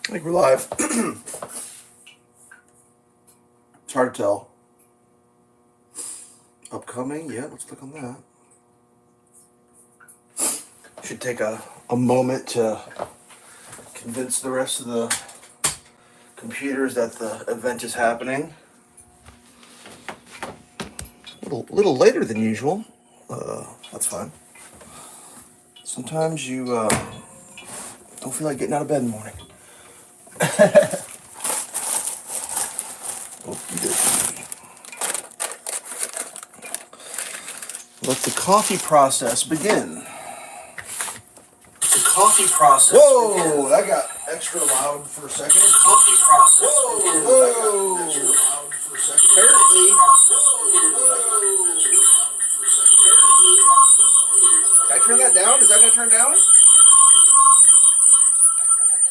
I think we're live. It's hard to tell. Upcoming, yeah, let's click on that. Should take a moment to convince the rest of the computers that the event is happening. A little later than usual. That's fine. Sometimes you don't feel like getting out of bed in the morning. Let the coffee process begin. The coffee process. Whoa, that got extra loud for a second. The coffee process. Whoa, that got extra loud for a second. Apparently. Did I turn that down? Is that gonna turn down?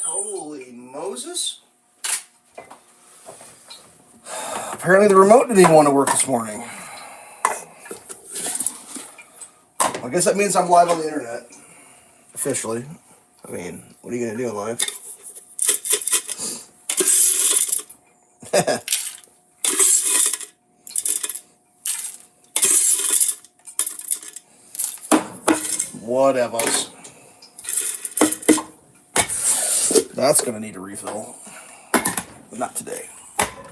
Holy Moses. Apparently the remote didn't even want to work this morning. I guess that means I'm live on the internet. Officially. I mean, what are you going to do in life? Whatever. That's going to need a refill. But not today.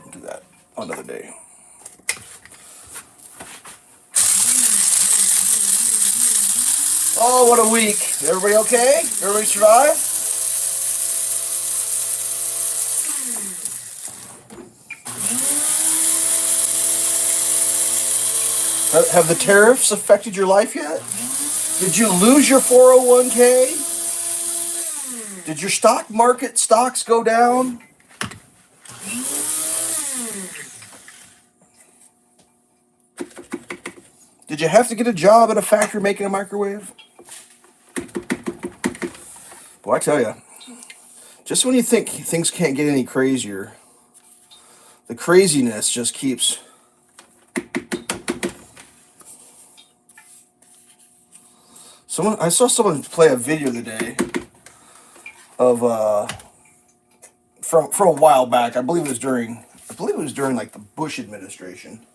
We'll do that another day. Oh, what a week. Everybody okay? Everybody survive? Have the tariffs affected your life yet? Did you lose your 401k? Did your stock market stocks go down? Did you have to get a job at a factory making a microwave? Boy, I tell you, just when you think things can't get any crazier, the craziness just keeps. I saw someone play a video the day of from a while back. I believe it was during like the Bush administration.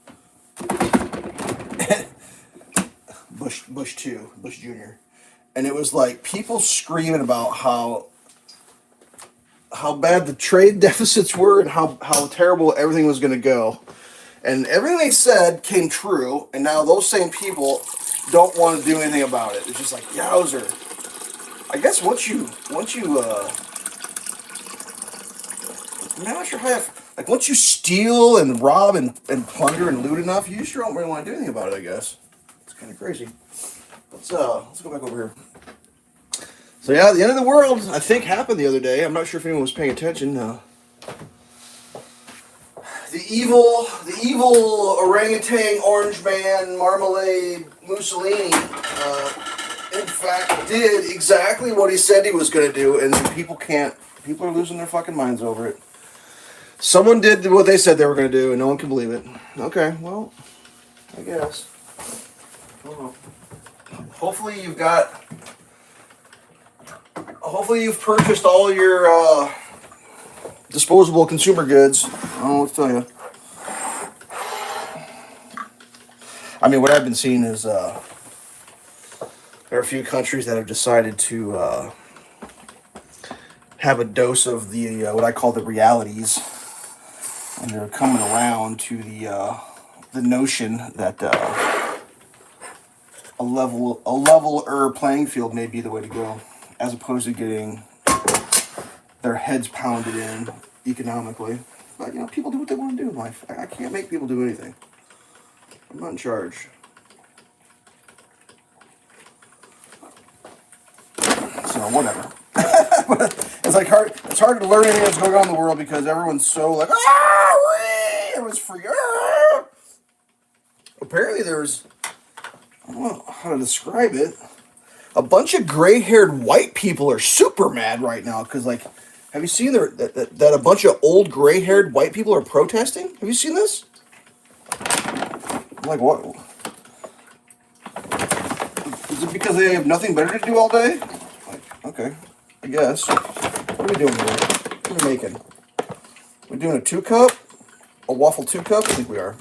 Bush Jr. And it was like people screaming about how bad the trade deficits were and how terrible everything was going to go. And everything they said came true, and now those same people don't want to do anything about it. It's just like, yowzer. I guess once you I'm not sure how like once you steal and rob and plunder and loot enough, you just don't really want to do anything about it, I guess. It's kind of crazy. Let's go back over here. So yeah, the end of the world, I think, happened the other day. I'm not sure if anyone was paying attention. The evil orangutan, orange man, marmalade, Mussolini, in fact, did exactly what he said he was going to do, and people are losing their fucking minds over it. Someone did what they said they were going to do, and no one can believe it. Okay, well, I guess. I don't know. Hopefully you've purchased all your disposable consumer goods. I don't know what to tell you. I mean, what I've been seeing is there are a few countries that have decided to have a dose of the what I call the realities, and they're coming around to the notion that a leveler playing field may be the way to go, as opposed to getting their heads pounded in economically. But, people do what they want to do in life. I can't make people do anything. I'm not in charge. So, whatever. It's hard to learn anything that's going on in the world because everyone's so like, everyone's free. Apparently there's, I don't know how to describe it, a bunch of gray-haired white people are super mad right now because, like, have you seen that a bunch of old gray-haired white people are protesting? Have you seen this? I'm like, what? Is it because they have nothing better to do all day? Like, okay, I guess. What are we doing here? are we making? We're doing a 2-cup? A waffle 2-cup? I think we are.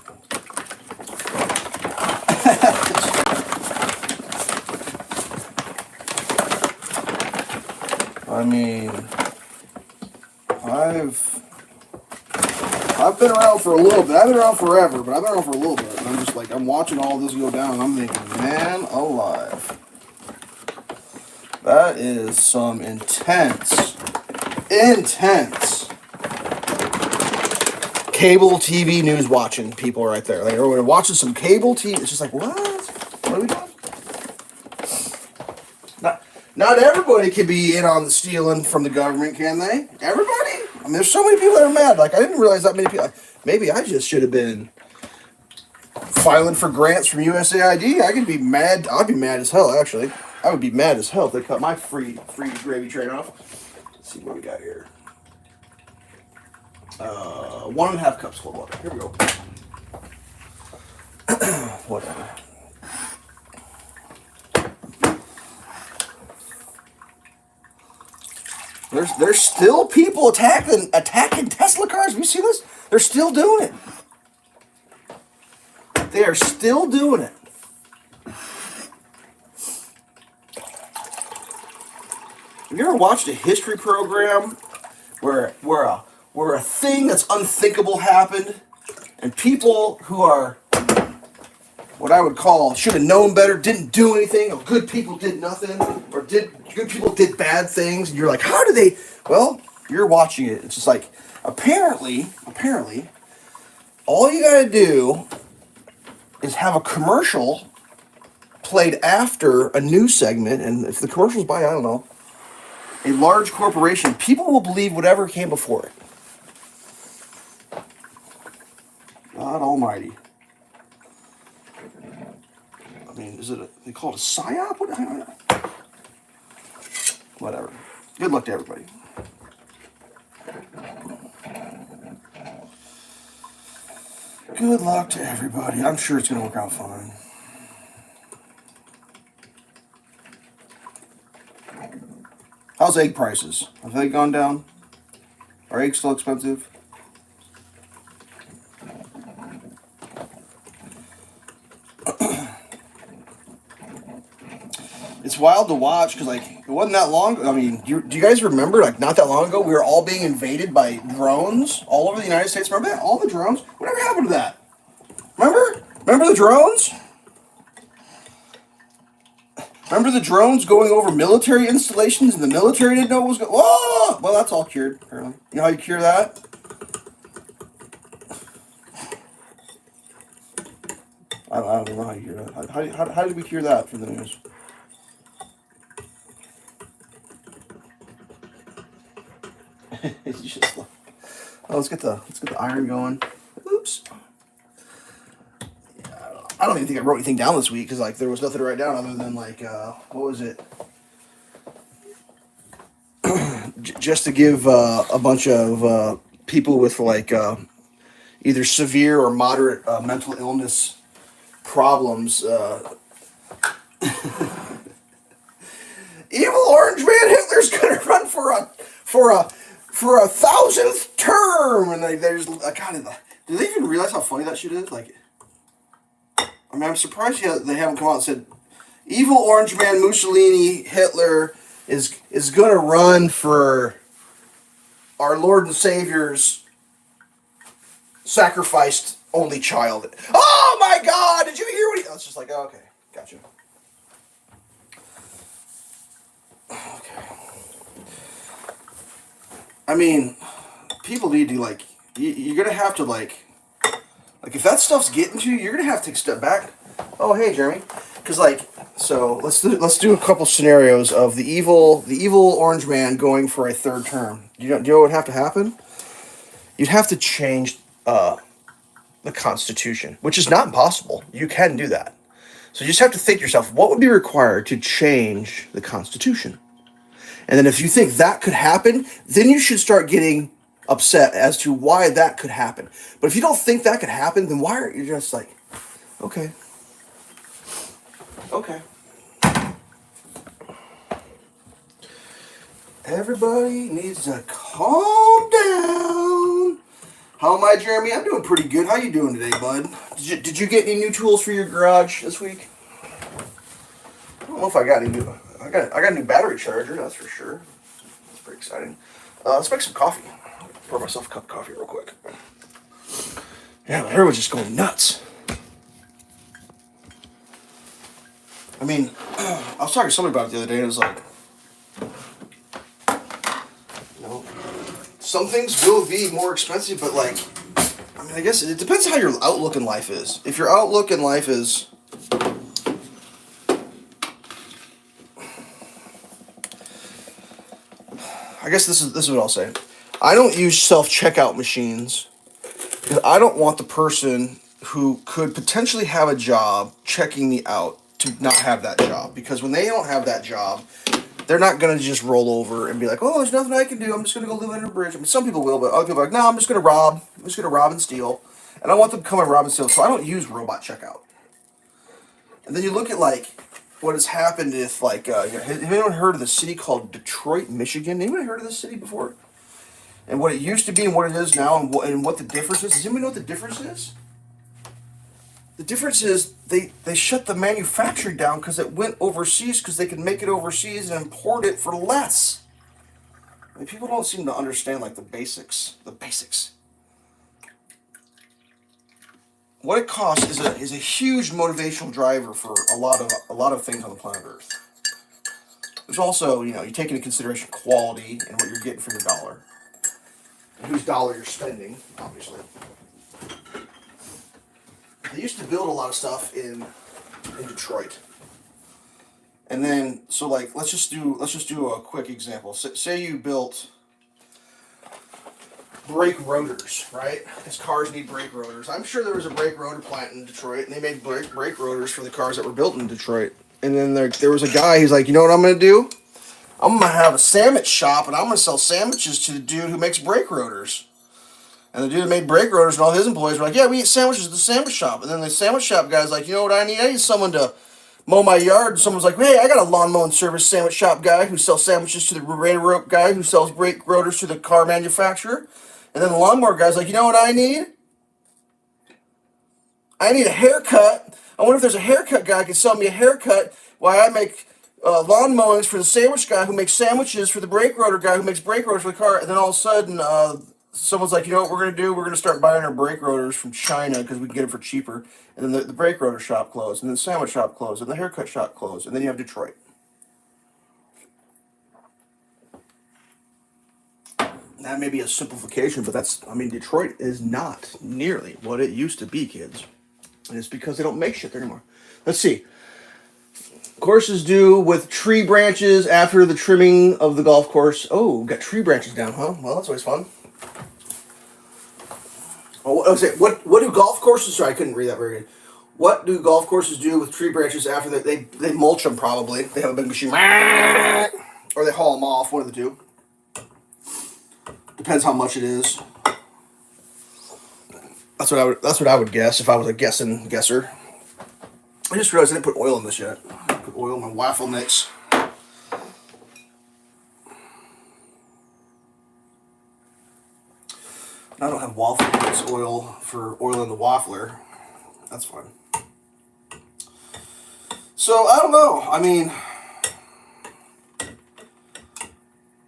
I mean, I've been around for a little bit. I've been around forever, but I've been around for a little bit. And I'm just like, I'm watching all this go down, and I'm thinking, man alive. That is some intense cable TV news watching people right there. Like, we're watching some cable TV. It's just like, what? What are we doing? Not everybody can be in on the stealing from the government, can they? Everybody? I mean, there's so many people that are mad. Like, I didn't realize that many people. Maybe I just should have been filing for grants from USAID. I could be mad. I'd be mad as hell, actually. I would be mad as hell if they cut my free gravy train off. Let's see what we got here. 1.5 cups cold water. Here we go. Whatever. There's still people attacking Tesla cars. Have you seen this? They're still doing it. They are still doing it. Have you ever watched a history program where a thing that's unthinkable happened, and people who are what I would call should have known better, didn't do anything, or good people did nothing, or good people did bad things, and you're like, how do they? Well, you're watching it. It's just like, apparently, all you gotta do is have a commercial played after a news segment, and if the commercial's by, I don't know, a large corporation, people will believe whatever came before it. God almighty. I mean, they call it a psyop? Whatever. Good luck to everybody. Good luck to everybody. I'm sure it's going to work out fine. How's egg prices? Have they gone down? Are eggs still expensive? It's wild to watch because, like, it wasn't that long ago. I mean, do you guys remember, like, not that long ago, we were all being invaded by drones all over the United States? Remember that? All the drones? Whatever happened to that? Remember the drones? Remember the drones going over military installations and the military didn't know what was going on? Oh! Well, that's all cured, apparently. You know how you cure that? I don't know how you cure that. How did we cure that for the news? Let's get the iron going. Oops. I don't even think I wrote anything down this week because, like, there was nothing to write down other than, like, what was it? Just to give a bunch of people with, like, either severe or moderate mental illness problems. Evil Orange Man Hitler's gonna run for a 1,000th term, and there's kind of. Do they even realize how funny that shit is? Like, I mean, I'm surprised they haven't come out and said, "Evil Orange Man Mussolini Hitler is gonna run for our Lord and Savior's sacrificed only child." Oh my God! Did you hear what he? I was just like, oh, okay, gotcha. Okay. I mean, people need to, like, you're gonna have to, like if that stuff's getting to you, you're gonna have to take a step back. Oh, hey, Jeremy, because, like, so let's do a couple scenarios of the evil Orange Man going for a 3rd term. Do you know what would have to happen? You'd have to change the Constitution, which is not impossible. You can do that. So you just have to think to yourself, what would be required to change the Constitution? And then if you think that could happen, then you should start getting upset as to why that could happen. But if you don't think that could happen, then why are you just like, okay. Everybody needs a Calm down. How am I, Jeremy? I'm doing pretty good. How you doing today, bud? Did you get any new tools for your garage this week? I don't know if I got any new. I got a new battery charger. That's for sure. That's pretty exciting. Let's make some coffee. Pour myself a cup of coffee real quick. Yeah, everyone's just going nuts. I mean, I was talking to somebody about it the other day, and it was like, you know, some things will be more expensive, but like, I mean, I guess it depends how your outlook in life is. If your outlook in life is, I guess this is what I'll say. I don't use self-checkout machines because I don't want the person who could potentially have a job checking me out to not have that job, because when they don't have that job, they're not going to just roll over and be like, oh, there's nothing I can do. I'm just going to go live under a bridge. I mean, some people will, but other people are like, no, I'm just going to rob. I'm just going to rob and steal. And I want them to come and rob and steal. So I don't use robot checkout. And then you look at like what has happened if like, have anyone heard of the city called Detroit, Michigan? Anyone heard of this city before? And what it used to be and what it is now, and what the difference is. Does anybody know what the difference is? The difference is they shut the manufacturing down because it went overseas, because they can make it overseas and import it for less. I mean, people don't seem to understand like the basics. The basics. What it costs is a huge motivational driver for a lot of things on the planet Earth. There's also, you take into consideration quality and what you're getting for your dollar, and whose dollar you're spending, obviously. They used to build a lot of stuff in Detroit, and then so like let's just do a quick example. Say you built brake rotors, right? Because cars need brake rotors. I'm sure there was a brake rotor plant in Detroit, and they made brake rotors for the cars that were built in Detroit. And then there was a guy. He's like, you know what I'm gonna do? I'm gonna have a sandwich shop, and I'm gonna sell sandwiches to the dude who makes brake rotors. And the dude that made brake rotors and all his employees were like, yeah, we eat sandwiches at the sandwich shop. And then the sandwich shop guy's like, you know what I need? I need someone to mow my yard. And someone's like, hey, I got a lawn mowing service sandwich shop guy who sells sandwiches to the railroad guy who sells brake rotors to the car manufacturer. And then the lawnmower guy's like, you know what I need? I need a haircut. I wonder if there's a haircut guy who can sell me a haircut while I make lawn mowings for the sandwich guy who makes sandwiches for the brake rotor guy who makes brake rotors for the car. And then all of a sudden, someone's like, you know what we're going to do? We're going to start buying our brake rotors from China because we can get them for cheaper. And then the brake rotor shop closed, and then the sandwich shop closed, and the haircut shop closed, and then you have Detroit. That may be a simplification, but Detroit is not nearly what it used to be, kids. And it's because they don't make shit there anymore. Let's see. Courses due with tree branches after the trimming of the golf course. Oh, got tree branches down, huh? Well, that's always fun. Oh, what do golf courses? Sorry, I couldn't read that very good. What do golf courses do with tree branches after they mulch them? Probably they have a big machine, or they haul them off. One of the two. Depends how much it is. That's what I would guess if I was a guesser. I just realized I didn't put oil in this yet. I put oil in my waffle mix. I don't have waffle mix oil for oil in the waffler. That's fine. So I don't know. I mean,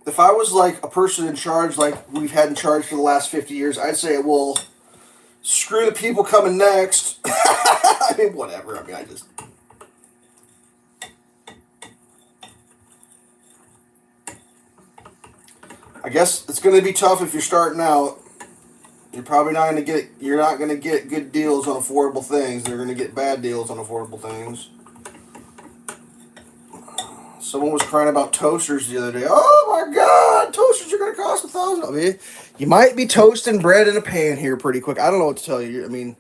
if I was like a person in charge, like we've had in charge for the last 50 years, I'd say, well, screw the people coming next. I mean, whatever. I guess it's going to be tough if you're starting out. You're probably not going to get. You're not going to get good deals on affordable things. They're going to get bad deals on affordable things. Someone was crying about toasters the other day. Oh my God, toasters are going to cost $1,000. I mean, you might be toasting bread in a pan here pretty quick. I don't know what to tell you. I mean,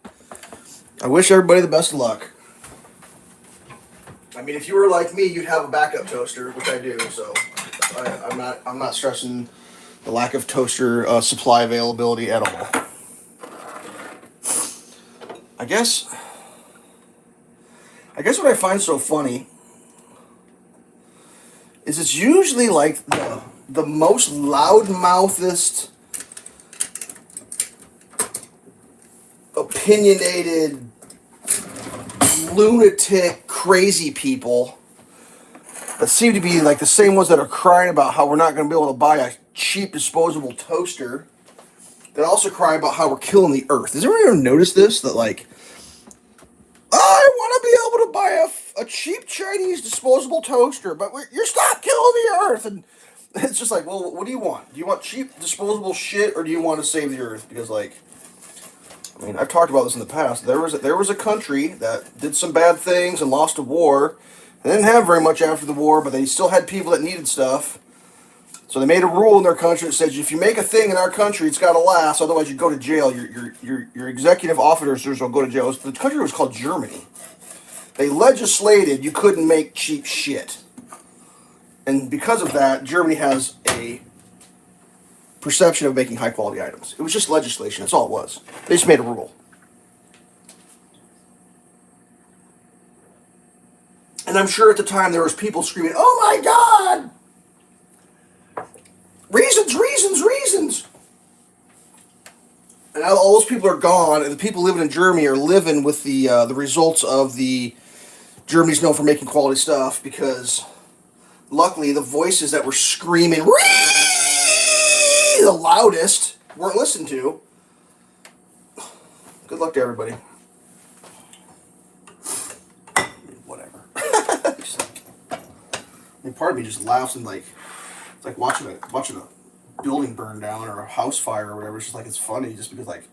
I wish everybody the best of luck. I mean, if you were like me, you'd have a backup toaster, which I do. So I'm not stressing the lack of toaster supply availability at all. I guess what I find so funny is it's usually like the most loudmouthest, opinionated, lunatic, crazy people that seem to be like the same ones that are crying about how we're not going to be able to buy a cheap disposable toaster, that also cry about how we're killing the earth. Has anyone ever noticed this? That like, I want to be able to buy a cheap Chinese disposable toaster, but you're stop killing the earth. And it's just like, well, what do you want? Do you want cheap disposable shit, or do you want to save the earth? Because like, I mean, I've talked about this in the past. There was a country that did some bad things and lost a war. They didn't have very much after the war, but they still had people that needed stuff. So they made a rule in their country that says if you make a thing in our country, it's got to last. Otherwise, you go to jail. Your executive officers will go to jail. The country was called Germany. They legislated you couldn't make cheap shit, and because of that, Germany has a perception of making high quality items. It was just legislation. That's all it was. They just made a rule. And I'm sure at the time there was people screaming, "Oh my God! Reasons, reasons, reasons!" And now all those people are gone, and the people living in Germany are living with the results of the Germany's known for making quality stuff, because luckily the voices that were screaming the loudest weren't listened to. Good luck to everybody. Whatever. I mean, part of me just laughs and like, it's like watching a building burn down or a house fire or whatever. It's just like, it's funny just because like,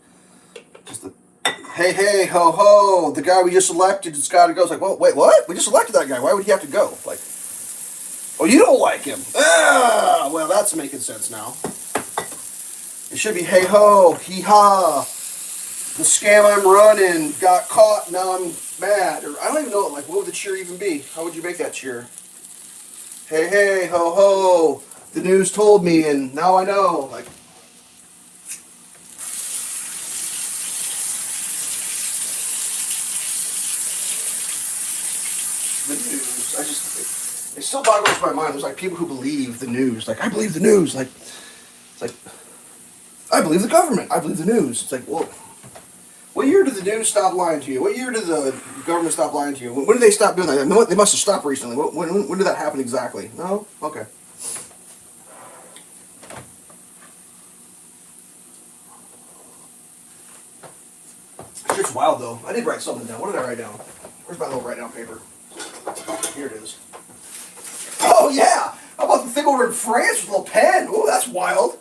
just the hey, hey, ho, ho, the guy we just elected has got to go. It's like, well, wait, what? We just elected that guy. Why would he have to go? Like, oh, you don't like him. Ah, well, that's making sense now. It should be, hey, ho, hee, ha. The scam I'm running got caught, now I'm mad. Or I don't even know, like, what would the cheer even be? How would you make that cheer? Hey, hey, ho, ho, the news told me, and now I know. Like, the news, it still boggles my mind. There's like people who believe the news. Like, I believe the news. Like, it's like, I believe the government. I believe the news. It's like, well, what year did the news stop lying to you? What year did the government stop lying to you? When did they stop doing that? They must have stopped recently. When did that happen exactly? No? Okay. Shit's wild, though. I did write something down. What did I write down? Where's my little write-down paper? Here it is. Oh, yeah! How about the thing over in France with a little pen? Oh, that's wild.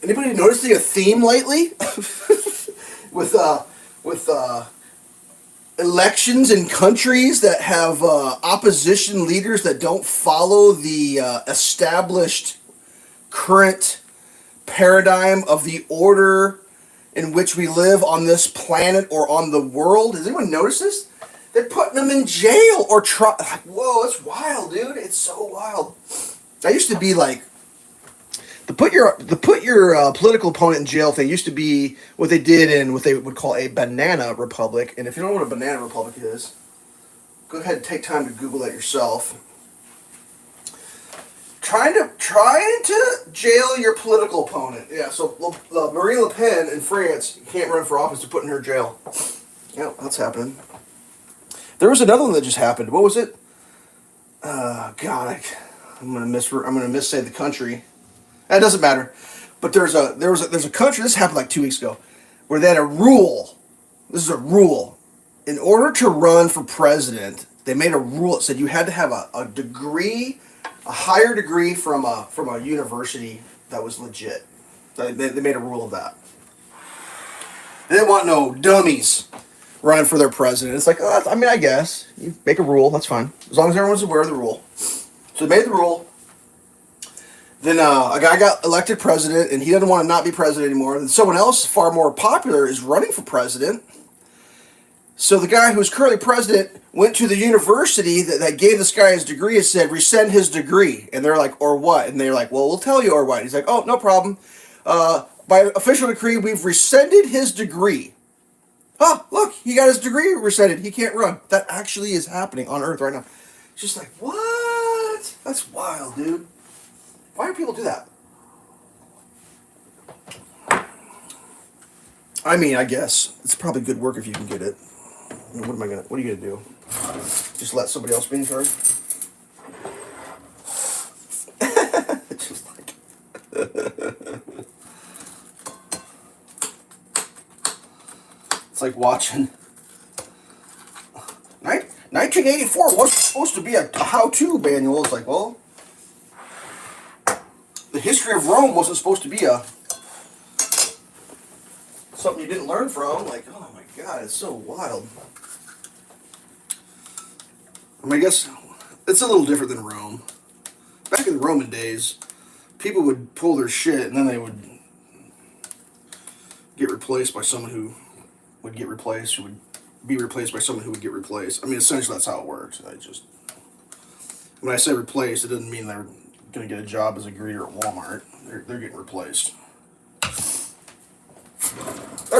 Anybody noticing a theme lately? with elections in countries that have opposition leaders that don't follow the established current paradigm of the order in which we live on this planet or on the world. Has anyone noticed this? They're putting them in jail or try. Whoa, it's wild, dude. It's so wild. I used to be like, the put your political opponent in jail thing used to be what they did in what they would call a banana republic. And if you don't know what a banana republic is, go ahead and take time to Google that yourself. Trying to jail your political opponent. Yeah, so Marine Le Pen in France can't run for office. They're putting her in jail. Yeah, that's happening. There was another one that just happened. What was it? God, I'm gonna missay the country. That doesn't matter. But there's a country. This happened like 2 weeks ago, where they had a rule. This is a rule. In order to run for president, they made a rule that said you had to have a degree, a higher degree from a university that was legit. They made a rule of that. They didn't want no dummies running for their president. It's like, I mean, I guess you make a rule. That's fine, as long as everyone's aware of the rule. So they made the rule. Then a guy got elected president, and he doesn't want to not be president anymore. Then someone else, far more popular, is running for president. So the guy who's currently president went to the university that gave this guy his degree and said, rescind his degree. And they're like, or what? And they're like, well, we'll tell you or what. He's like, oh, no problem. By official decree, we've rescinded his degree. Oh, look, he got his degree rescinded. He can't run. That actually is happening on Earth right now. It's just like, what? That's wild, dude. Why do people do that? I mean, I guess it's probably good work if you can get it. I mean, what are you gonna do? Just let somebody else be in charge? Just like it's like watching 1984 wasn't supposed to be a how-to manual. It's like, well, the history of Rome wasn't supposed to be something you didn't learn from. Like, oh my God, it's so wild. I mean, I guess it's a little different than Rome. Back in the Roman days, people would pull their shit and then they would get replaced by someone who would get replaced, who would be replaced by someone who would get replaced. I mean, essentially that's how it works. When I say replaced, it doesn't mean they're going to get a job as a greeter at Walmart. They're getting replaced. A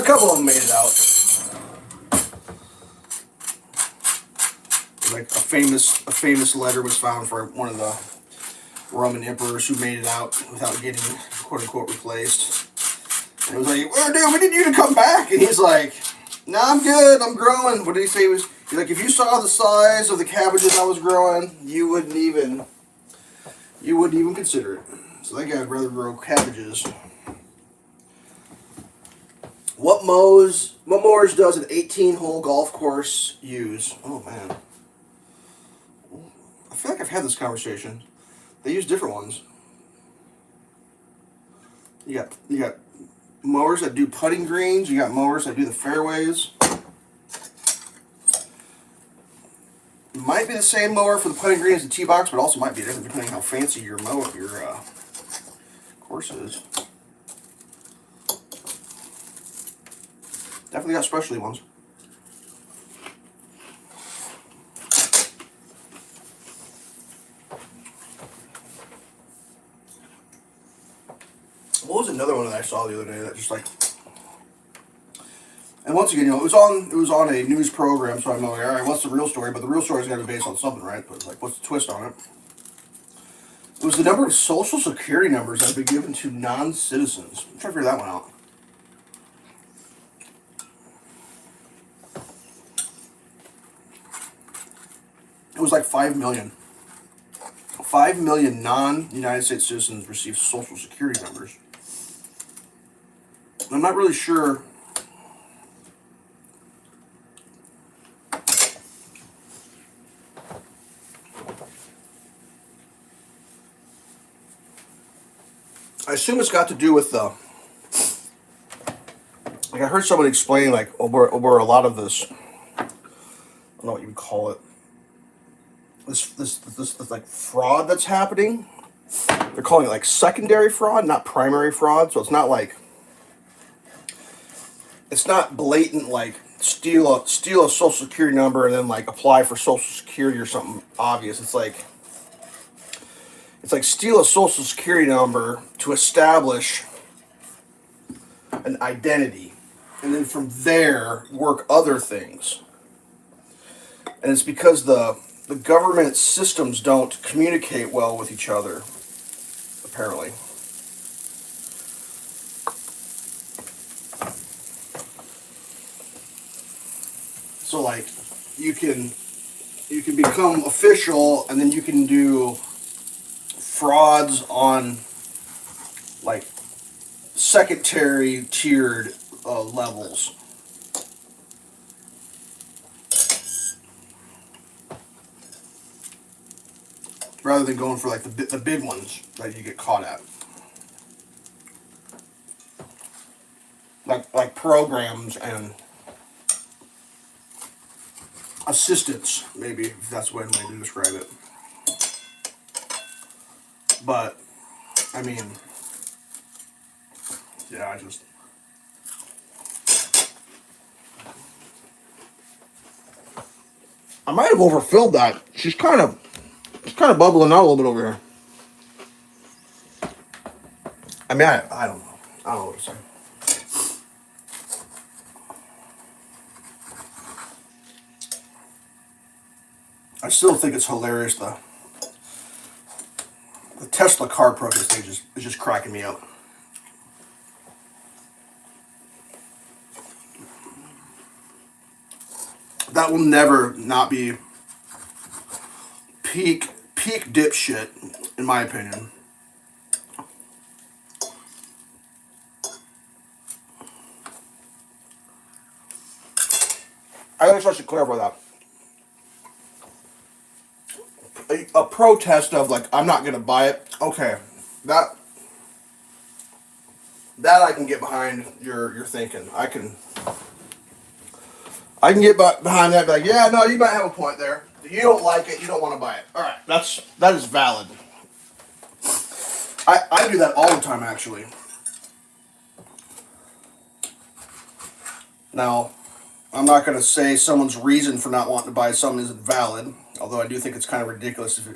couple of them made it out. Like a famous letter was found for one of the Roman emperors who made it out without getting quote unquote replaced. And it was like, well, dude, we need you to come back. And he's like, no, I'm good. I'm growing. What did he say? He's like, if you saw the size of the cabbages I was growing, you wouldn't even consider it. So that guy would rather grow cabbages. What mowers does an 18-hole golf course use? Oh man, I feel like I've had this conversation. They use different ones. You got mowers that do putting greens. You got mowers that do the fairways. It might be the same mower for the putting green as the tee box, but also might be different depending on how fancy your course is. Definitely got specialty ones. What was another one that I saw the other day that just like, and once again, it was on a news program, so I'm like, all right, what's the real story? But the real story's got to be based on something, right? But it's like, what's the twist on it? It was the number of social security numbers that have been given to non-citizens. I'm trying to figure that one out. It was like 5 million. 5 million non-United States citizens received social security numbers. I'm not really sure. I assume it's got to do with the. Like I heard someone explain, like over a lot of this. I don't know what you would call it. This like fraud that's happening. They're calling it like secondary fraud, not primary fraud. So it's not blatant like steal a social security number and then like apply for social security or something obvious. It's like steal a social security number to establish an identity, and then from there work other things. And it's because the government systems don't communicate well with each other, apparently. So like you can become official and then you can do frauds on like secondary tiered levels. Rather than going for like the big ones that you get caught at. Like programs and assistants, maybe, if that's one way to describe it. But, I mean, yeah, I might have overfilled that. It's kind of bubbling out a little bit over here. I mean, I don't know. I don't know what to say. I still think it's hilarious, The Tesla car protest thing is just cracking me up. That will never not be peak dipshit, in my opinion. I guess I should clarify that. A protest of like, I'm not gonna buy it. Okay, that I can get behind. Your thinking. I can get behind that. Be like, yeah, no, you might have a point there. You don't like it. You don't want to buy it. All right, that is valid. I do that all the time, actually. Now, I'm not going to say someone's reason for not wanting to buy something isn't valid, although I do think it's kind of ridiculous if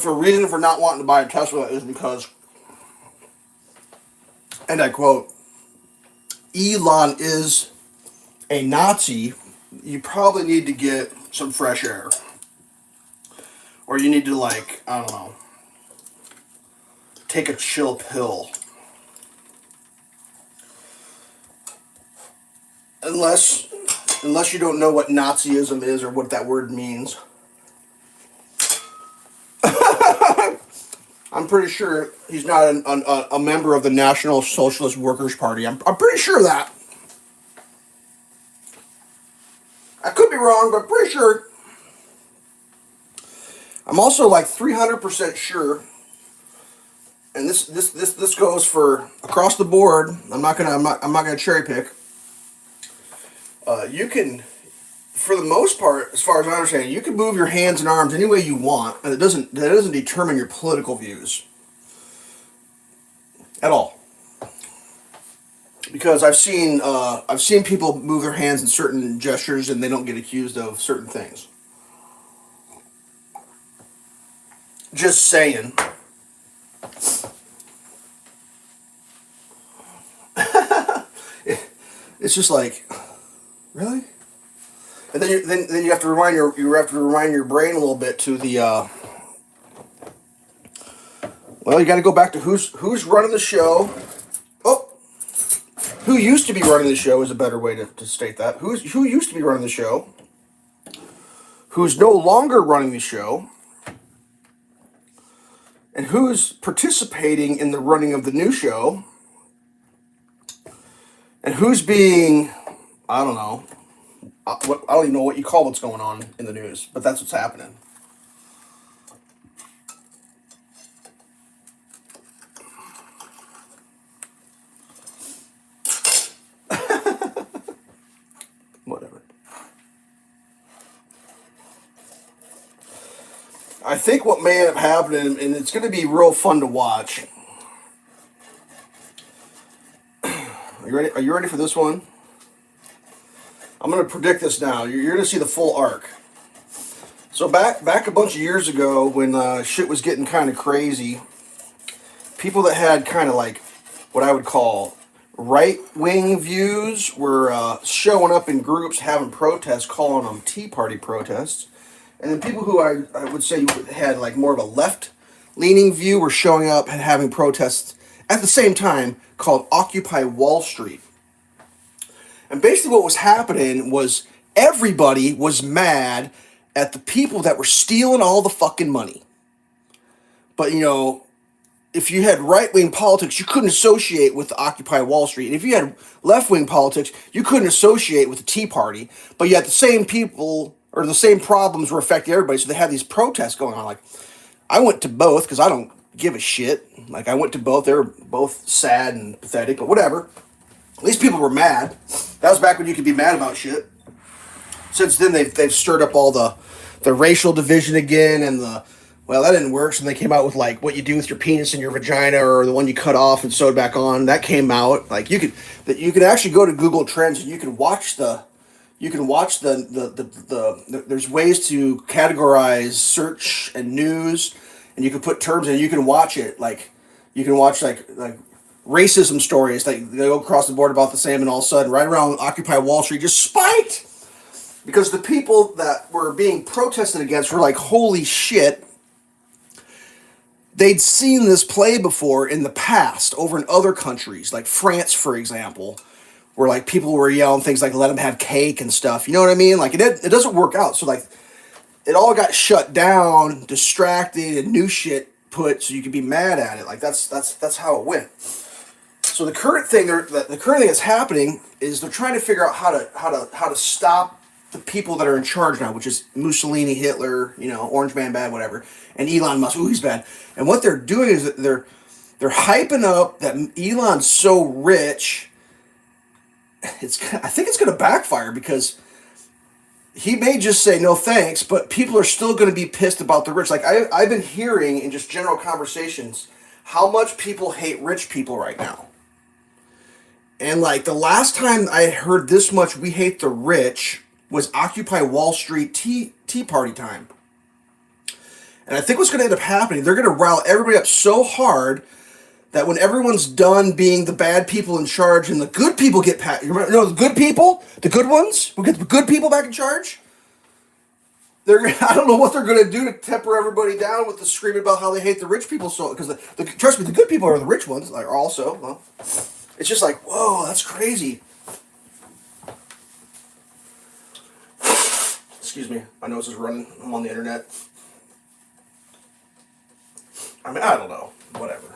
a reason for not wanting to buy a Tesla is because, and I quote, Elon is a Nazi, you probably need to get some fresh air. Or you need to, like, I don't know, take a chill pill. Unless you don't know what Nazism is or what that word means. I'm pretty sure he's not a member of the National Socialist Workers' Party. I'm pretty sure of that. I could be wrong, but I'm pretty sure. I'm also like 300% sure, and this goes for across the board. I'm not gonna cherry pick. You can, for the most part, as far as I understand, you can move your hands and arms any way you want, and that doesn't determine your political views at all. Because I've seen people move their hands in certain gestures and they don't get accused of certain things. Just saying. It's just like, really? And then you have to remind your brain a little bit to the well, you got to go back to who's running the show. Oh, who used to be running the show is a better way to state that. Who used to be running the show? Who's no longer running the show? And who's participating in the running of the new show? And who's being, I don't know, I don't even know what you call what's going on in the news, but that's what's happening. Whatever. I think what may have happened, and it's going to be real fun to watch. Are you ready? Are you ready for this one? I'm going to predict this now. You're going to see the full arc. So back a bunch of years ago when shit was getting kind of crazy, people that had kind of like what I would call right-wing views were showing up in groups having protests, calling them Tea Party protests. And then people who I would say had like more of a left-leaning view were showing up and having protests at the same time called Occupy Wall Street. And basically what was happening was everybody was mad at the people that were stealing all the fucking money. But, you know, if you had right-wing politics, you couldn't associate with the Occupy Wall Street. And if you had left-wing politics, you couldn't associate with the Tea Party. But yet the same people or the same problems were affecting everybody. So they had these protests going on. Like, I went to both because I don't give a shit. Like, I went to both. They were both sad and pathetic, but whatever. At least people were mad. That was back when you could be mad about shit. Since then, they've stirred up all the racial division again, and well, that didn't work. So they came out with like what you do with your penis and your vagina, or the one you cut off and sewed back on. That came out. Like you could actually go to Google Trends and you can watch the there's ways to categorize search and news, and you can put terms in. And you can watch it like you can watch like racism stories. Like they go across the board about the same, and all of a sudden, right around Occupy Wall Street, just spiked. Because the people that were being protested against were like, holy shit. They'd seen this play before in the past over in other countries, like France, for example, where like people were yelling things like "let them have cake" and stuff. You know what I mean? Like it doesn't work out. So like it all got shut down, distracted, and new shit put so you could be mad at it. Like that's how it went. So the current thing that's happening is they're trying to figure out how to stop the people that are in charge now, which is Mussolini, Hitler, Orange Man bad, whatever, and Elon Musk. Ooh, he's bad. And what they're doing is that they're hyping up that Elon's so rich. I think it's going to backfire because he may just say no thanks, but people are still going to be pissed about the rich. Like I've been hearing in just general conversations how much people hate rich people right now. And like the last time I heard this much "we hate the rich" was Occupy Wall Street Tea Party time. And I think what's going to end up happening, they're going to rile everybody up so hard that when everyone's done being the bad people in charge and the good people get you remember, the good people, the good ones, we'll get the good people back in charge. I don't know what they're going to do to temper everybody down with the screaming about how they hate the rich people. So because trust me, the good people are the rich ones. Like also, well, it's just like, whoa, that's crazy. Excuse me, my nose is running. I'm on the internet. I mean, I don't know. Whatever.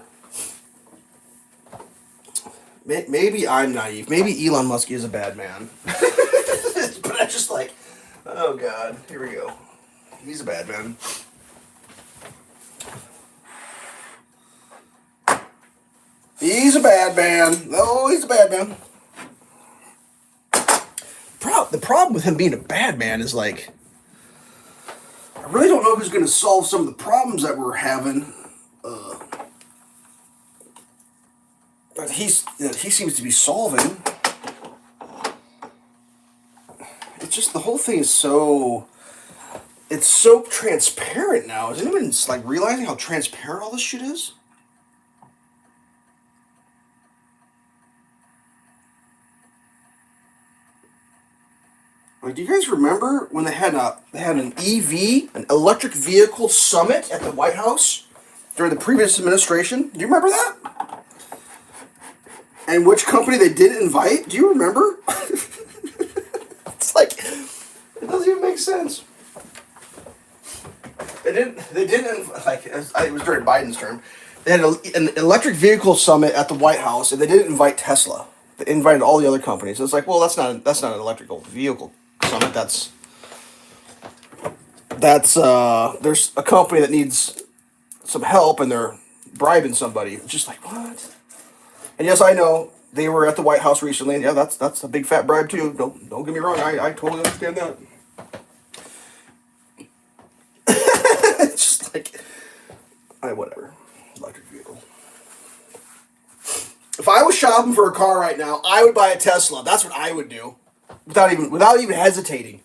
Maybe I'm naive. Maybe Elon Musk is a bad man. But I'm just like, oh God, here we go. He's a bad man. He's a bad man. Oh, he's a bad man. The problem with him being a bad man is like, I really don't know who's going to solve some of the problems that we're having. That he seems to be solving. It's just the whole thing is so. It's so transparent now. Is anyone like realizing how transparent all this shit is? Like, do you guys remember when they had an EV, an electric vehicle summit at the White House during the previous administration? Do you remember that? And which company they didn't invite? Do you remember? It's like it doesn't even make sense. They didn't like it was during Biden's term. They had an electric vehicle summit at the White House, and they didn't invite Tesla. They invited all the other companies. It's like, well, that's not an electrical vehicle summit. That's there's a company that needs some help, and they're bribing somebody. It's just like, what? And yes, I know they were at the White House recently, and yeah, that's a big fat bribe too. Don't get me wrong. I totally understand that. It's just like, whatever. Electric vehicle. If I was shopping for a car right now, I would buy a Tesla. That's what I would do, without even hesitating.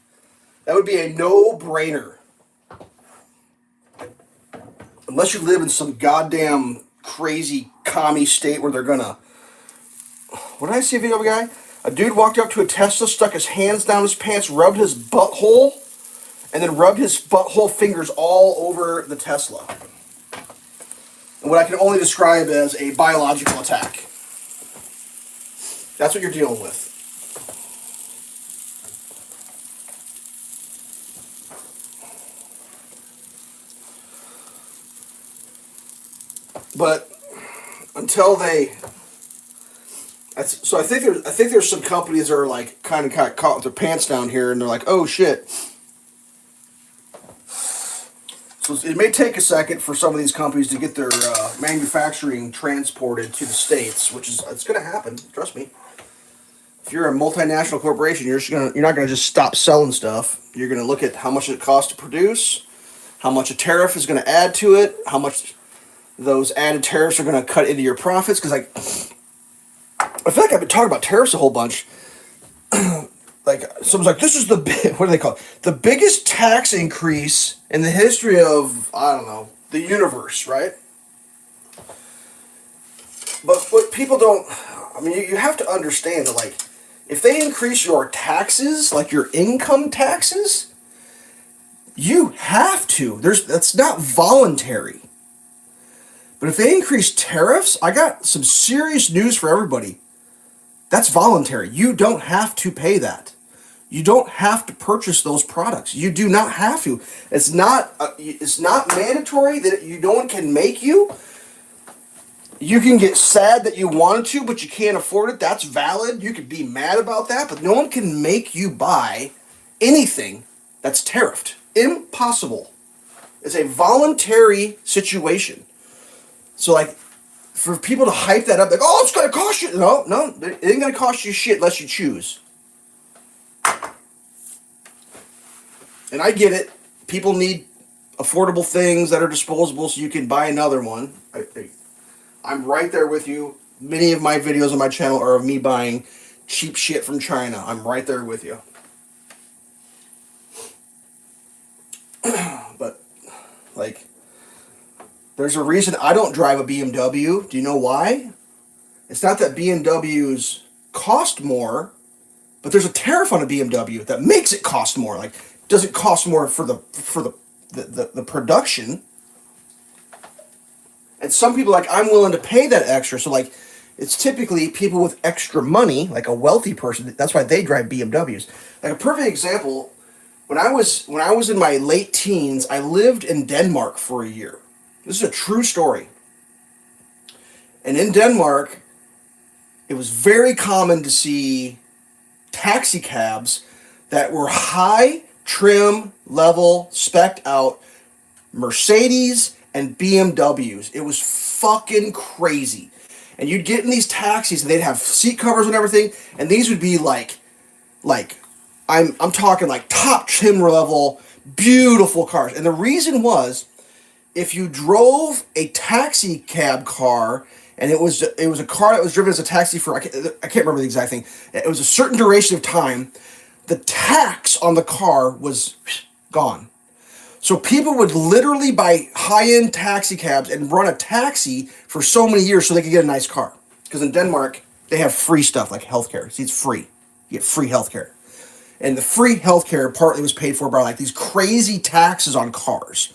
That would be a no-brainer. Unless you live in some goddamn crazy commie state where they're gonna. What did I see a video of a guy? A dude walked up to a Tesla, stuck his hands down his pants, rubbed his butthole, and then rubbed his butthole fingers all over the Tesla. And what I can only describe as a biological attack. That's what you're dealing with. But until they, so I think there's some companies that are like kind of caught with their pants down here, and they're like, oh shit. So it may take a second for some of these companies to get their manufacturing transported to the States, which is it's going to happen. Trust me. If you're a multinational corporation, you're not going to just stop selling stuff. You're going to look at how much it costs to produce, how much a tariff is going to add to it, how much those added tariffs are going to cut into your profits. Because like, I feel like I've been talking about tariffs a whole bunch. Like someone's like, this is what do they call it? The biggest tax increase in the history of, I don't know, the universe, right? But what people don't, I mean, you have to understand that, like, If they increase your taxes, like your income taxes, you have to. That's not voluntary. But if they increase tariffs, I got some serious news for everybody. That's voluntary. You don't have to pay that. You don't have to purchase those products. You do not have to. It's not mandatory that no one can make you. You can get sad that you wanted to, but you can't afford it. That's valid. You could be mad about that, but no one can make you buy anything that's tariffed. Impossible. It's a voluntary situation. So, like, for people to hype that up, like, oh, it's going to cost you. No, it ain't going to cost you shit unless you choose. And I get it. People need affordable things that are disposable so you can buy another one. I'm right there with you. Many of my videos on my channel are of me buying cheap shit from China. I'm right there with you. But, like, there's a reason I don't drive a BMW. Do you know why? It's not that BMWs cost more, but there's a tariff on a BMW that makes it cost more. Like, it doesn't cost more for the production. And some people, like, I'm willing to pay that extra. So, like, it's typically people with extra money, like a wealthy person. That's why they drive BMWs. Like, a perfect example, when I was in my late teens, I lived in Denmark for a year. This is a true story. And in Denmark, it was very common to see taxi cabs that were high trim level, spec'd out Mercedes and BMWs. It was fucking crazy. And you'd get in these taxis and they'd have seat covers and everything, and these would be like I'm talking like top trim level, beautiful cars. And the reason was, if you drove a taxi cab car and it was a car that was driven as a taxi for I can't remember the exact thing. It was a certain duration of time. The tax on the car was gone. So people would literally buy high-end taxi cabs and run a taxi for so many years so they could get a nice car. Because in Denmark, they have free stuff like healthcare. See, it's free. You get free healthcare. And the free healthcare partly was paid for by like these crazy taxes on cars.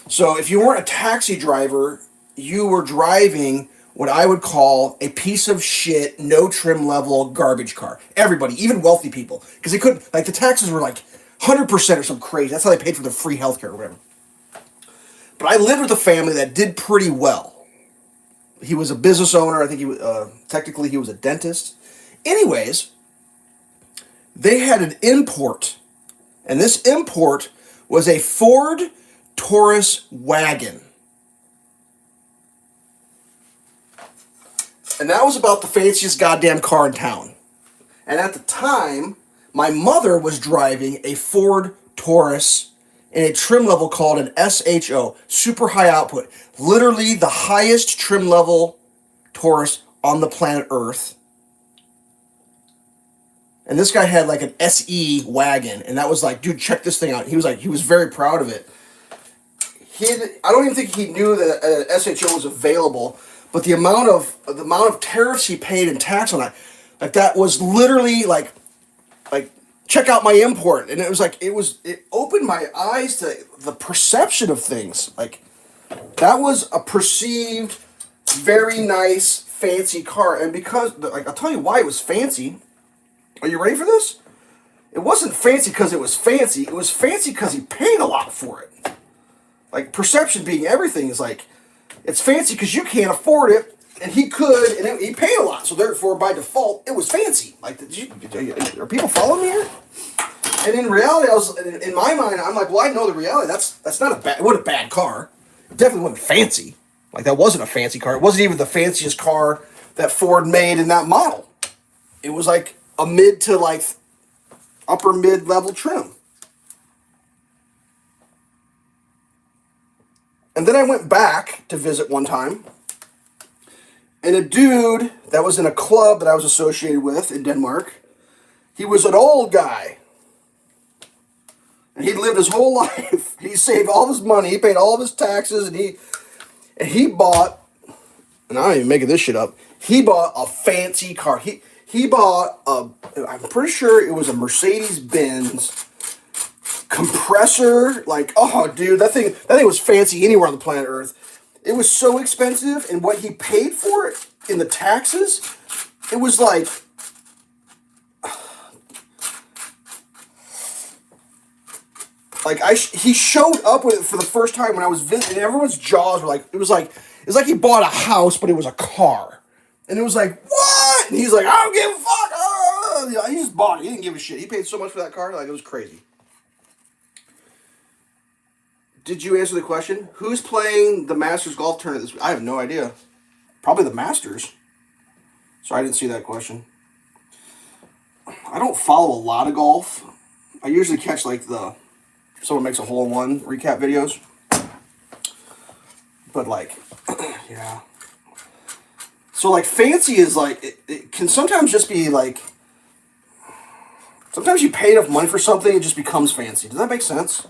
So if you weren't a taxi driver, you were driving what I would call a piece of shit, no trim level garbage car. Everybody, even wealthy people. Because they couldn't, like, the taxes were like 100% or something crazy. That's how they paid for the free healthcare or whatever. But I lived with a family that did pretty well. He was a business owner. I think technically he was a dentist. Anyways, they had an import. And this import was a Ford Taurus wagon. And that was about the fanciest goddamn car in town. And at the time, my mother was driving a Ford Taurus in a trim level called an SHO, super high output. Literally the highest trim level Taurus on the planet Earth. And this guy had like an SE wagon, and that was like, dude, check this thing out. He was very proud of it. I don't even think he knew that SHO was available, but the amount of tariffs he paid in tax on that, like, that was literally like check out my import. And it opened my eyes to the perception of things. Like, that was a perceived very nice fancy car. And because, like, I'll tell you why it was fancy. Are you ready for this? It wasn't fancy because it was fancy. It was fancy because he paid a lot for it. Like, perception being everything is like, it's fancy because you can't afford it, and he could, and he paid a lot. So therefore, by default, it was fancy. Like, are people following me here? And in reality, in my mind, I'm like, well, I know the reality. That's not it wasn't a bad car. It definitely wasn't fancy. Like, that wasn't a fancy car. It wasn't even the fanciest car that Ford made in that model. It was like a mid to like upper mid level trim. And then I went back to visit one time, and a dude that was in a club that I was associated with in Denmark, he was an old guy. And he lived his whole life. He saved all of his money. He paid all of his taxes, and he bought, and I'm not even making this shit up, he bought a fancy car. He bought I'm pretty sure it was a Mercedes-Benz compressor. Like, oh, dude, that thing was fancy anywhere on the planet Earth. It was so expensive, and what he paid for it in the taxes, it was like, he showed up with it for the first time when I was visiting, and everyone's jaws were like, it was like he bought a house, but it was a car. And it was like, what? And he's like, I don't give a fuck. He just bought it. He didn't give a shit. He paid so much for that car, like, it was crazy. Did you answer the question? Who's playing the Masters golf tournament this week? I have no idea. Probably the Masters. Sorry, I didn't see that question. I don't follow a lot of golf. I usually catch, like, someone makes a hole-in-one recap videos. But, like, yeah. So, like, fancy is, like, it can sometimes just be, like, sometimes you pay enough money for something, it just becomes fancy. Does that make sense?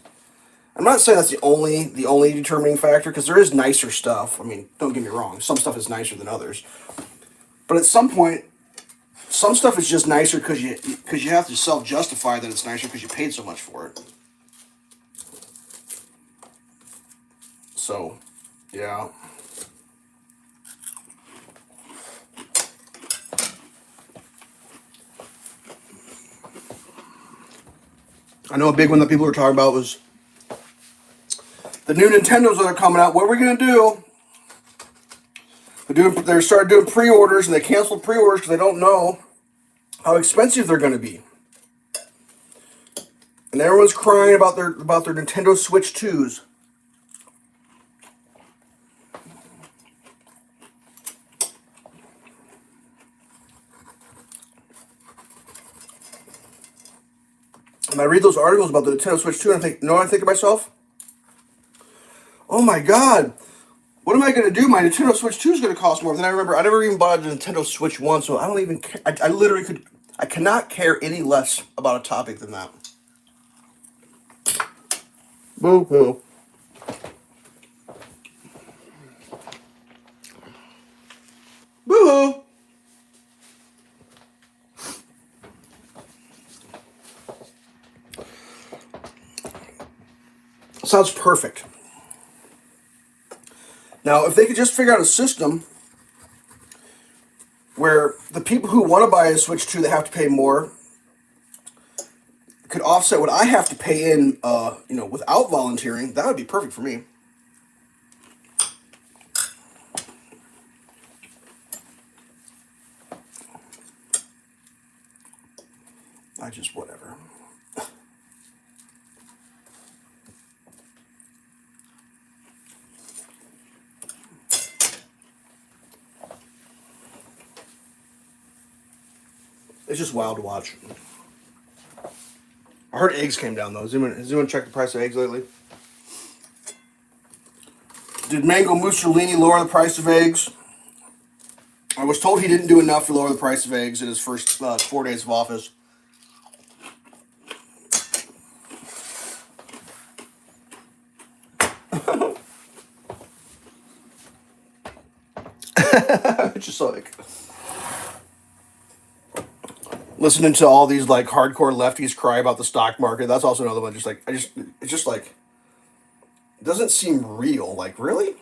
I'm not saying that's the only determining factor, because there is nicer stuff. I mean, don't get me wrong. Some stuff is nicer than others. But at some point, some stuff is just nicer because you have to self-justify that it's nicer because you paid so much for it. So, yeah. I know a big one that people were talking about was the new Nintendos that are coming out. What are we going to do? They started doing pre-orders, and they canceled pre-orders because they don't know how expensive they're going to be. And everyone's crying about their Nintendo Switch 2s. And I read those articles about the Nintendo Switch 2, and I think to myself, oh my god, what am I going to do? My Nintendo Switch 2 is going to cost more. Then I remember I never even bought a Nintendo Switch 1, so I don't even care. I literally I cannot care any less about a topic than that. Boo-hoo. Boo-hoo. Sounds perfect. Now, if they could just figure out a system where the people who want to buy a Switch 2 that have to pay more could offset what I have to pay in, without volunteering, that would be perfect for me. Whatever. It's just wild to watch. I heard eggs came down, though. Has anyone checked the price of eggs lately? Did Mango Mussolini lower the price of eggs? I was told he didn't do enough to lower the price of eggs in his first 4 days of office. Just like listening to all these like hardcore lefties cry about the stock market. That's also another one. It's just like, it doesn't seem real. Like, really?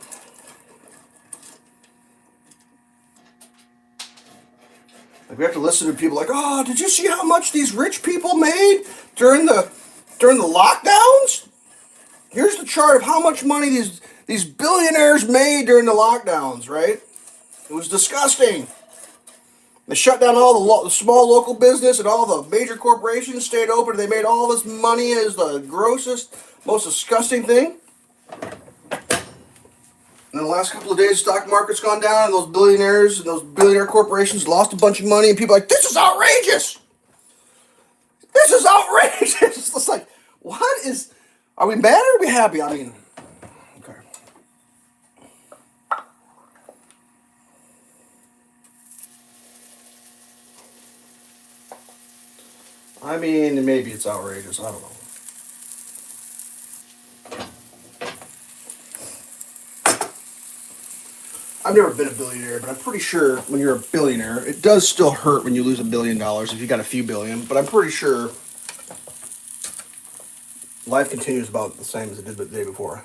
Like, we have to listen to people like, oh, did you see how much these rich people made during the lockdowns? Here's the chart of how much money these billionaires made during the lockdowns, right? It was disgusting. They shut down all the small local business, and all the major corporations stayed open. They made all this money as the grossest, most disgusting thing. And in the last couple of days, the stock market's gone down, and those billionaires and those billionaire corporations lost a bunch of money, and people are like, this is outrageous! This is outrageous! It's like, are we mad or are we happy? I mean, okay. I mean, maybe it's outrageous. I don't know. I've never been a billionaire, but I'm pretty sure when you're a billionaire, it does still hurt when you lose $1 billion if you got a few billion. But I'm pretty sure life continues about the same as it did the day before.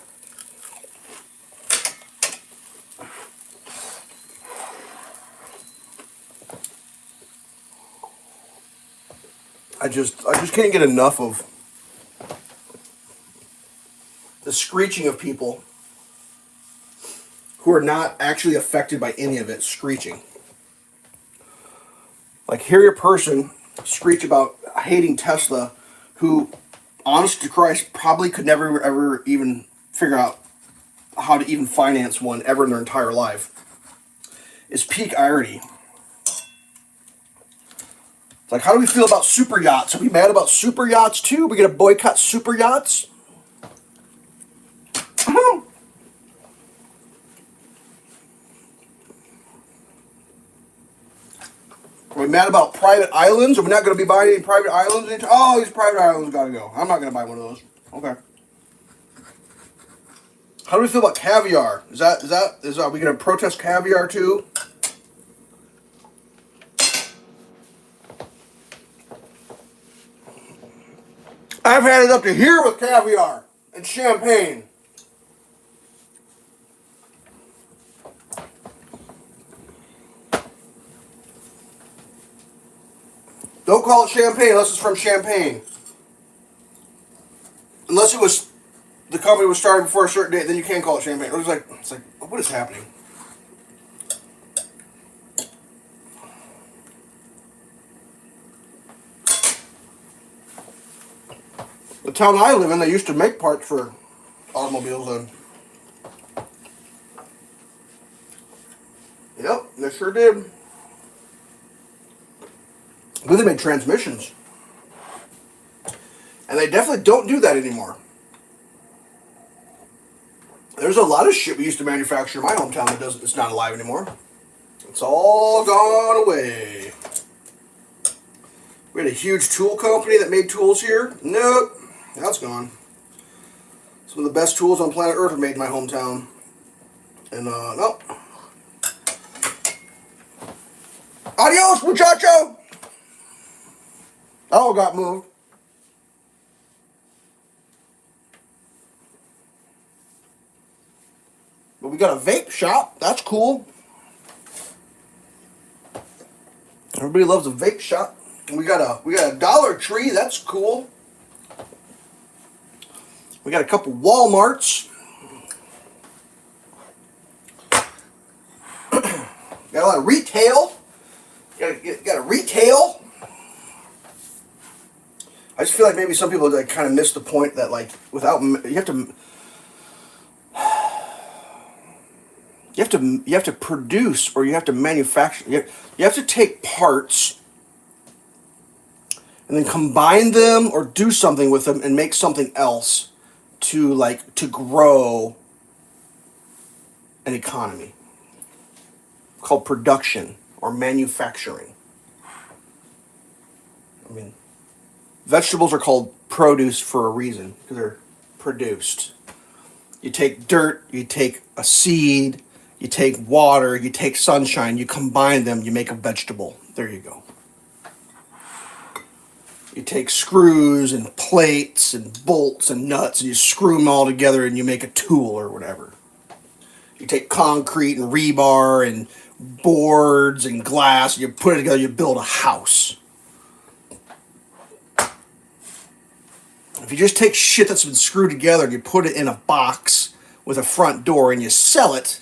I just can't get enough of the screeching of people who are not actually affected by any of it screeching. Like, hear your person screech about hating Tesla, who, honest to Christ, probably could never ever even figure out how to even finance one ever in their entire life. Is peak irony. It's like, how do we feel about super yachts? Are we mad about super yachts too? We gonna boycott super yachts? Are we mad about private islands? Are we not going to be buying any private islands? Oh, these private islands got to go. I'm not going to buy one of those. Okay. How do we feel about caviar? Are we going to protest caviar too? I've had it up to here with caviar and champagne. Don't call it champagne unless it's from Champagne. Unless it was, the company was started before a certain date, then you can call it champagne. It's like, what is happening? The town I live in, they used to make parts for automobiles, and yep, they sure did. I believe they made transmissions. And they definitely don't do that anymore. There's a lot of shit we used to manufacture in my hometown that doesn't, it's not alive anymore. It's all gone away. We had a huge tool company that made tools here. Nope, that's gone. Some of the best tools on planet Earth are made in my hometown. And, nope. Adios, muchacho! That all got moved. But we got a vape shop. That's cool. Everybody loves a vape shop. And we got a Dollar Tree. That's cool. We got a couple Walmarts. Got a lot of retail. Got a retail. I just feel like maybe some people like kind of miss the point that like without you have to produce, or you have to manufacture. You have to take parts and then combine them or do something with them and make something else to grow an economy called production or manufacturing. I mean, vegetables are called produce for a reason, because they're produced. You take dirt, you take a seed, you take water, you take sunshine, you combine them, you make a vegetable. There you go. You take screws and plates and bolts and nuts and you screw them all together and you make a tool or whatever. You take concrete and rebar and boards and glass and you put it together, you build a house. If you just take shit that's been screwed together and you put it in a box with a front door and you sell it,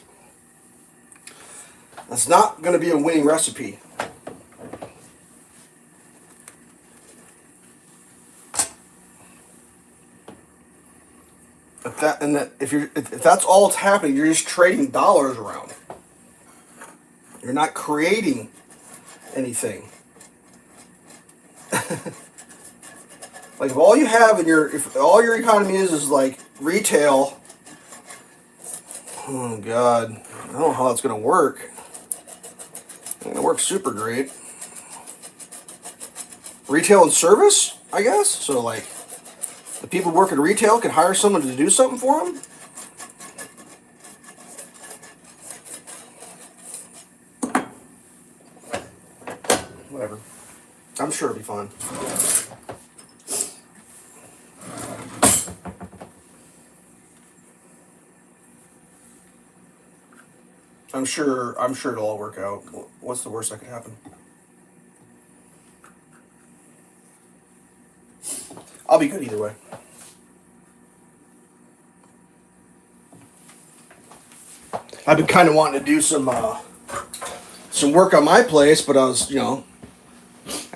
that's not going to be a winning recipe. If that's all that's happening, you're just trading dollars around. You're not creating anything. Like if all you have if all your economy is like retail, oh God, I don't know how that's gonna work. It's gonna work super great. Retail and service, I guess. So like, the people working retail can hire someone to do something for them. Whatever. I'm sure it'll be fun. I'm sure it'll all work out. What's the worst that could happen? I'll be good either way. I've been kind of wanting to do some work on my place, but I was, I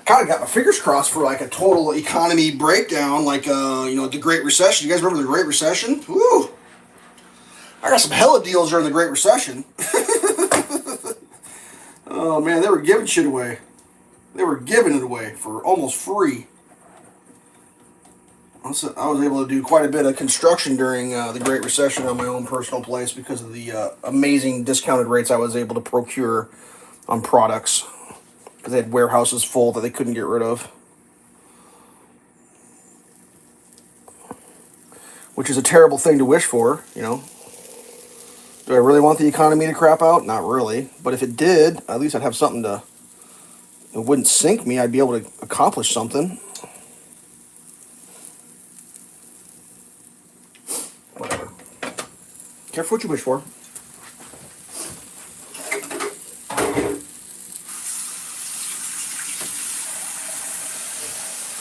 kind of got my fingers crossed for like a total economy breakdown, like the Great Recession. You guys remember the Great Recession? Woo! I got some hella deals during the Great Recession. Oh man, they were giving shit away. They were giving it away for almost free. I was able to do quite a bit of construction during the Great Recession on my own personal place because of the amazing discounted rates I was able to procure on products. Because they had warehouses full that they couldn't get rid of. Which is a terrible thing to wish for, Do I really want the economy to crap out? Not really. But if it did, at least I'd have something to... It wouldn't sink me. I'd be able to accomplish something. Whatever. Careful what you wish for.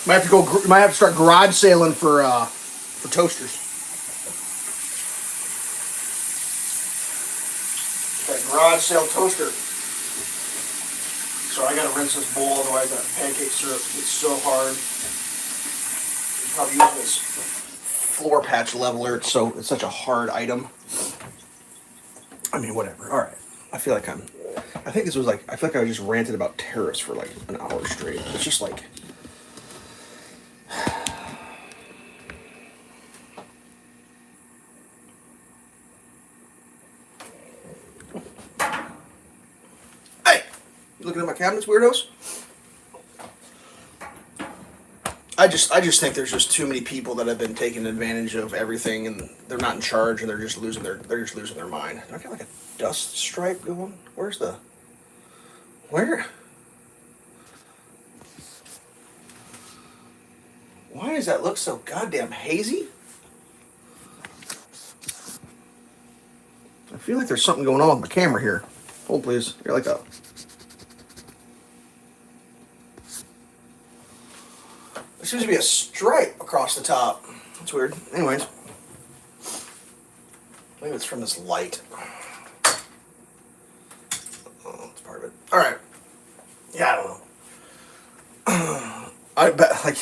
Might have to start garage sailing for toasters. That garage sale toaster. So I gotta rinse this bowl, otherwise that pancake syrup gets so hard. I'm probably using this floor patch leveler. It's such a hard item. I mean, whatever. All right. I feel like I just ranted about tariffs for like an hour straight. It's just like. Looking at my cabinets, weirdos? I just think there's just too many people that have been taking advantage of everything, and they're not in charge, and they're just losing their mind. Do I got like a dust stripe going? Where? Why does that look so goddamn hazy? I feel like there's something going on with my camera here. Hold please. Here, like that. There seems to be a stripe across the top. That's weird. Anyways. Maybe it's from this light. Oh, that's part of it. Alright. Yeah, I don't know. I bet, like,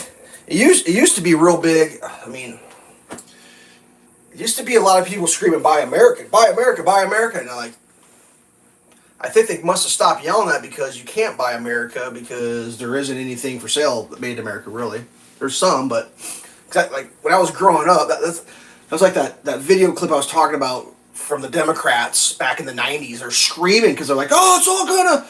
it used to be real big. I mean, it used to be a lot of people screaming, buy American, buy America, buy America. And I think they must have stopped yelling that because you can't buy America because there isn't anything for sale made in America, really. There's some, but like when I was growing up, that was like that video clip I was talking about from the Democrats back in the 90s. They're screaming because they're like, oh, it's all gonna...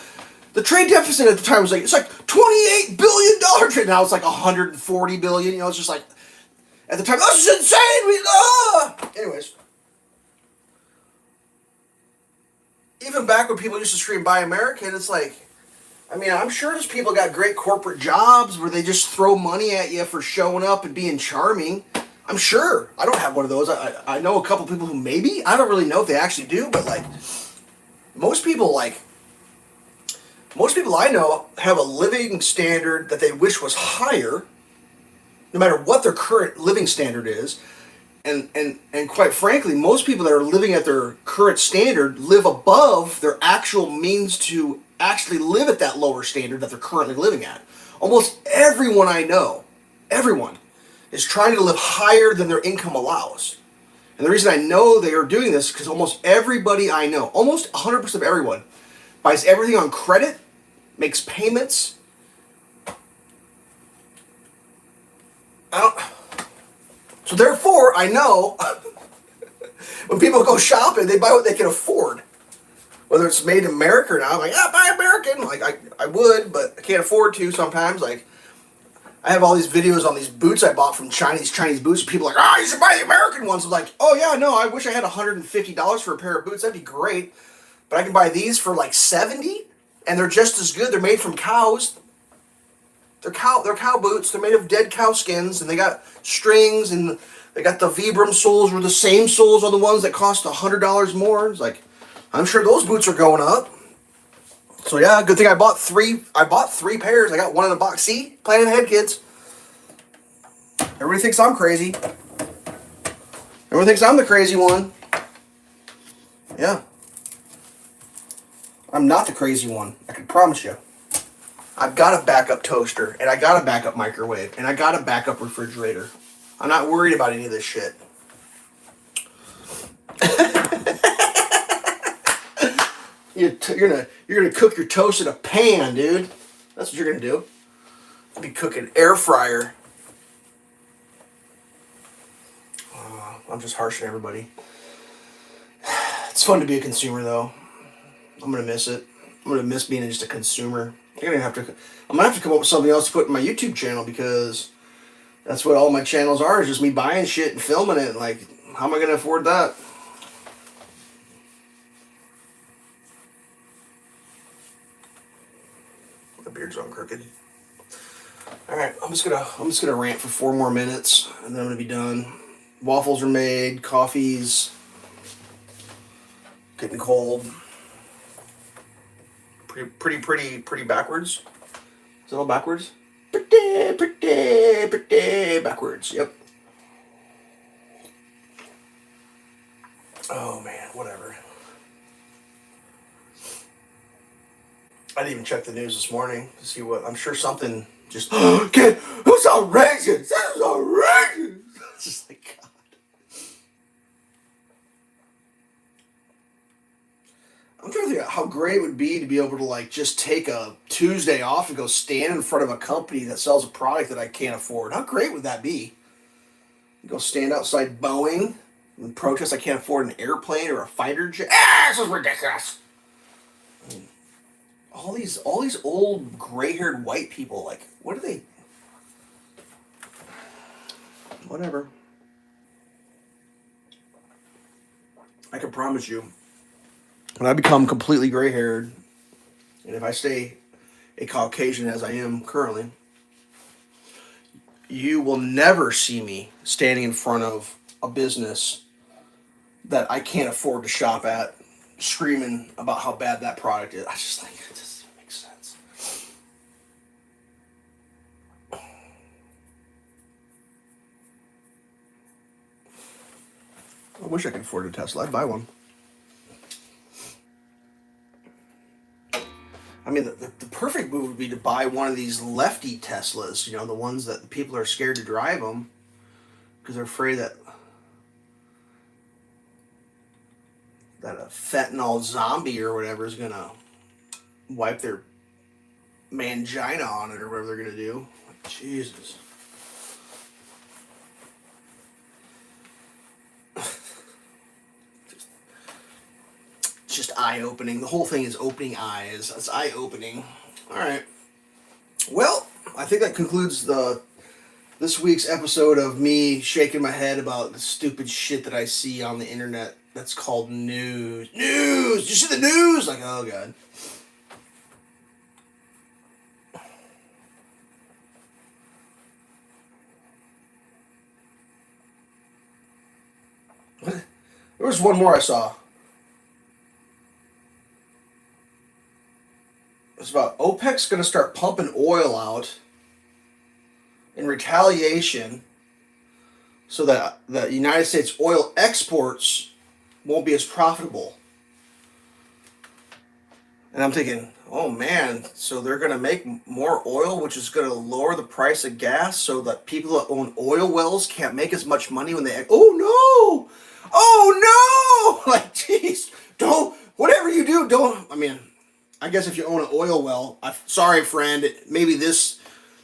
The trade deficit at the time was like, it's like $28 billion trade. Now it's like $140 billion. It's just like, at the time, this is insane. Anyways. Even back when people used to scream, buy American, it's like, I mean, I'm sure there's people got great corporate jobs where they just throw money at you for showing up and being charming. I'm sure. I don't have one of those. I know a couple people who maybe. I don't really know if they actually do, but like, most people I know have a living standard that they wish was higher, no matter what their current living standard is. And quite frankly, most people that are living at their current standard live above their actual means to actually live at that lower standard that they're currently living at. Almost everyone I know, everyone, is trying to live higher than their income allows. And the reason I know they are doing this is because almost everybody I know, almost 100% of everyone, buys everything on credit, makes payments. So therefore, I know when people go shopping, they buy what they can afford. Whether it's made in America or not, I'm like, yeah, buy American. Like I would, but I can't afford to sometimes. Like I have all these videos on these boots I bought from Chinese boots. And people are like, you should buy the American ones. I'm like, oh yeah, no, I wish I had $150 for a pair of boots. That'd be great. But I can buy these for like $70, and they're just as good. They're made from cows. They're cow boots. They're made of dead cow skins, and they got strings, and they got the Vibram soles, were the same soles on the ones that cost $100 more. It's like, I'm sure those boots are going up. So yeah, good thing I bought three. I bought 3 pairs. I got one in the box. See, planning ahead, kids. Everybody thinks I'm crazy. Everyone thinks I'm the crazy one. Yeah. I'm not the crazy one. I can promise you. I've got a backup toaster, and I got a backup microwave, and I got a backup refrigerator. I'm not worried about any of this shit. You're gonna cook your toast in a pan, dude. That's what you're gonna do. You'll be cooking air fryer. I'm just harshing everybody. It's fun to be a consumer, though. I'm gonna miss it. I'm gonna miss being just a consumer. I'm gonna have to come up with something else to put in my YouTube channel, because that's what all my channels are, is just me buying shit and filming it. Like, how am I gonna afford that? My beard's all crooked. All right, I'm just gonna rant for 4 more minutes, and then I'm gonna be done. Waffles are made. Coffee's getting cold. Pretty backwards. Is it all backwards? Pretty backwards. Yep. Oh man, whatever. I didn't even check the news this morning to see what. I'm sure something just. Okay, who's outrageous? This is outrageous. It's just like, God. I'm trying to think of how great it would be to be able to, like, just take a Tuesday off and go stand in front of a company that sells a product that I can't afford. How great would that be? Go stand outside Boeing and protest I can't afford an airplane or a fighter jet. This is ridiculous. I mean, all these old gray-haired white people, like, what are they? Whatever. I can promise you, when I become completely gray-haired, and if I stay a Caucasian as I am currently, you will never see me standing in front of a business that I can't afford to shop at, screaming about how bad that product is. I just think it doesn't make sense. I wish I could afford a Tesla. I'd buy one. I mean, the perfect move would be to buy one of these lefty Teslas, you know, the ones that the people are scared to drive them because they're afraid that a fentanyl zombie or whatever is going to wipe their mangina on it or whatever they're going to do. Like, Jesus. Just eye-opening. The whole thing is opening eyes. It's eye-opening. All right. Well, I think that concludes this week's episode of me shaking my head about the stupid shit that I see on the internet that's called news. News! Did you see the news? Like, oh, God. What? There was one more I saw. It's about OPEC's going to start pumping oil out in retaliation so that the United States oil exports won't be as profitable. And I'm thinking, oh man, so they're going to make more oil, which is going to lower the price of gas so that people that own oil wells can't make as much money when they... Oh no! Oh no! Like, jeez, don't... Whatever you do, don't... I mean... I guess if you own an oil well, sorry friend, maybe this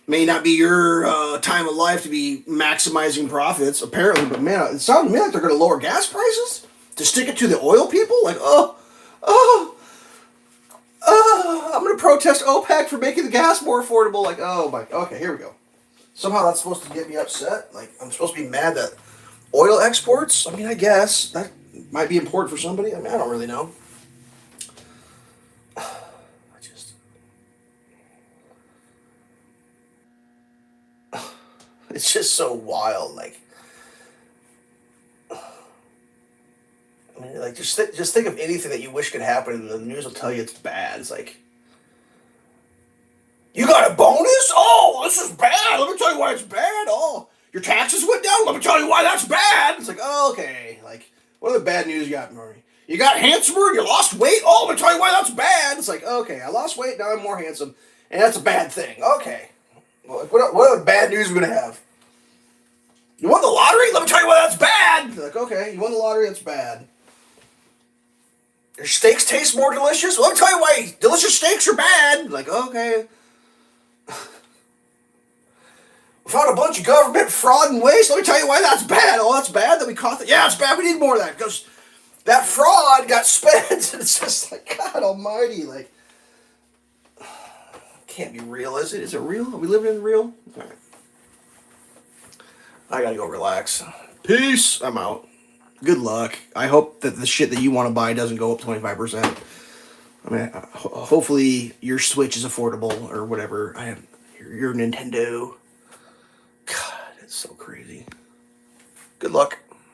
may not be your time of life to be maximizing profits, apparently, but man, it sounds to me like they're going to lower gas prices to stick it to the oil people. Like, I'm going to protest OPEC for making the gas more affordable. Like, oh my, okay, here we go. Somehow that's supposed to get me upset. Like, I'm supposed to be mad that oil exports, I mean, I guess that might be important for somebody. I mean, I don't really know. It's just so wild. Like, I mean, like just think of anything that you wish could happen, and the news will tell you it's bad. It's like, you got a bonus? Oh, this is bad. Let me tell you why it's bad. Oh, your taxes went down. Let me tell you why that's bad. It's like, oh, okay. Like, what are the bad news you got, Murray? You got handsomer. You lost weight. Oh, let me tell you why that's bad. It's like, okay, I lost weight. Now I'm more handsome, and that's a bad thing. Okay. Well, what other bad news are we gonna have? You won the lottery? Let me tell you why that's bad. Like, okay, you won the lottery. That's bad. Your steaks taste more delicious? Well, let me tell you why delicious steaks are bad. Like, okay. We found a bunch of government fraud and waste. Let me tell you why that's bad. Oh, that's bad that we caught that. Yeah, it's bad. We need more of that because that fraud got spent. It's just like, God almighty. Like, can't be real, is it? Is it real? Are we living in real? All right. I gotta go relax. Peace. I'm out. Good luck. I hope that the shit that you want to buy doesn't go up 25%. I mean, hopefully your Switch is affordable or whatever. I have your Nintendo. God, it's so crazy. Good luck.